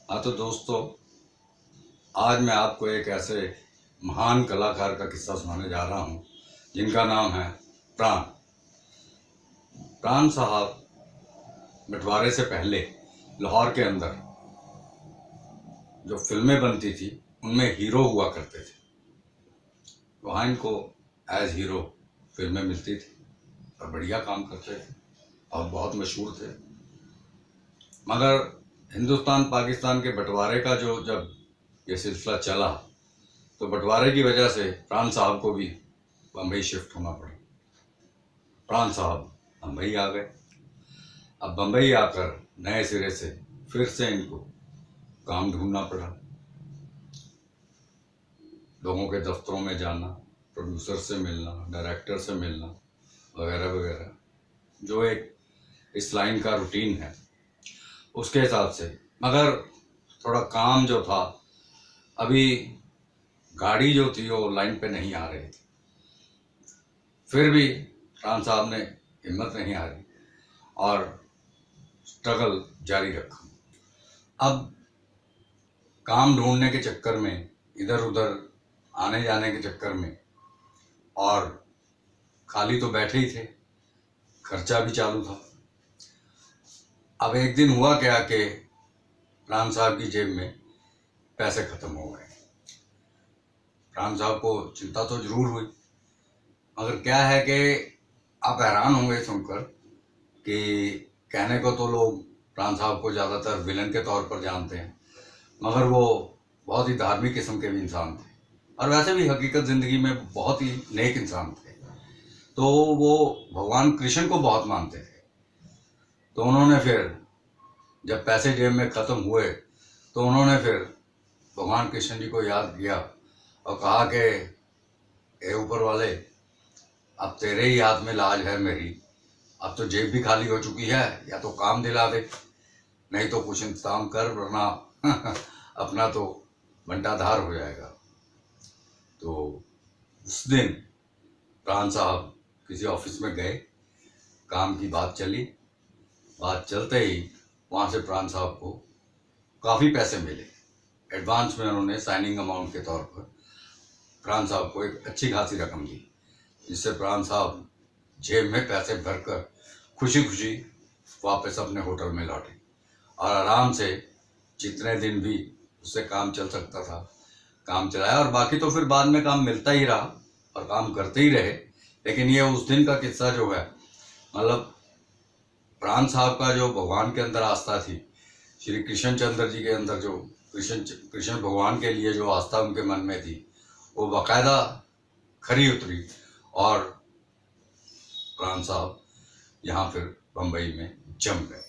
हाँ तो दोस्तों, आज मैं आपको एक ऐसे महान कलाकार का किस्सा सुनाने जा रहा हूँ जिनका नाम है प्राण। प्राण साहब बंटवारे से पहले लाहौर के अंदर जो फिल्में बनती थी उनमें हीरो हुआ करते थे। वहाँ इनको एज हीरो फिल्में मिलती थी और बढ़िया काम करते थे और बहुत मशहूर थे। मगर हिंदुस्तान पाकिस्तान के बंटवारे का जब ये सिलसिला चला तो बंटवारे की वजह से प्राण साहब को भी बम्बई शिफ्ट होना पड़ा। प्राण साहब बम्बई आ गए। अब बम्बई आकर नए सिरे से फिर से इनको काम ढूंढना पड़ा। लोगों के दफ्तरों में जाना, प्रोड्यूसर से मिलना, डायरेक्टर से मिलना वगैरह वगैरह, जो एक इस लाइन का रूटीन है उसके हिसाब से। मगर थोड़ा काम जो था, अभी गाड़ी जो थी वो लाइन पे नहीं आ रही थी। फिर भी प्राण साहब ने हिम्मत नहीं हारी और स्ट्रगल जारी रखा। अब काम ढूंढने के चक्कर में, इधर उधर आने जाने के चक्कर में, और खाली तो बैठे ही थे, खर्चा भी चालू था। अब एक दिन हुआ क्या कि प्राण साहब की जेब में पैसे खत्म हो गए। प्राण साहब को चिंता तो जरूर हुई, मगर क्या है कि आप हैरान होंगे सुनकर कि कहने को तो लोग प्राण साहब को ज़्यादातर विलन के तौर पर जानते हैं, मगर वो बहुत ही धार्मिक किस्म के भी इंसान थे और वैसे भी हकीकत ज़िंदगी में बहुत ही नेक इंसान थे। तो वो भगवान कृष्ण को बहुत मानते थे। तो उन्होंने फिर जब पैसे जेब में ख़त्म हुए तो उन्होंने फिर भगवान कृष्ण जी को याद किया और कहा कि ए ऊपर वाले, अब तेरे ही हाथ में लाज है मेरी। अब तो जेब भी खाली हो चुकी है, या तो काम दिला दे, नहीं तो कुछ इंतजाम कर, वरना अपना तो बंटाधार हो जाएगा। तो उस दिन प्राण साहब किसी ऑफिस में गए, काम की बात चली। बात चलते ही वहाँ से प्राण साहब को काफ़ी पैसे मिले। एडवांस में उन्होंने साइनिंग अमाउंट के तौर पर प्राण साहब को एक अच्छी खासी रकम दी, जिससे प्राण साहब जेब में पैसे भरकर खुशी खुशी वापस अपने होटल में लौटे और आराम से जितने दिन भी उससे काम चल सकता था काम चलाया। और बाकी तो फिर बाद में काम मिलता ही रहा और काम करते ही रहे। लेकिन ये उस दिन का किस्सा जो है, मतलब प्राण साहब का जो भगवान के अंदर आस्था थी, श्री कृष्ण चंद्र जी के अंदर जो कृष्ण भगवान के लिए जो आस्था उनके मन में थी, वो बाकायदा खरी उतरी और प्राण साहब यहाँ फिर बम्बई में जम गए।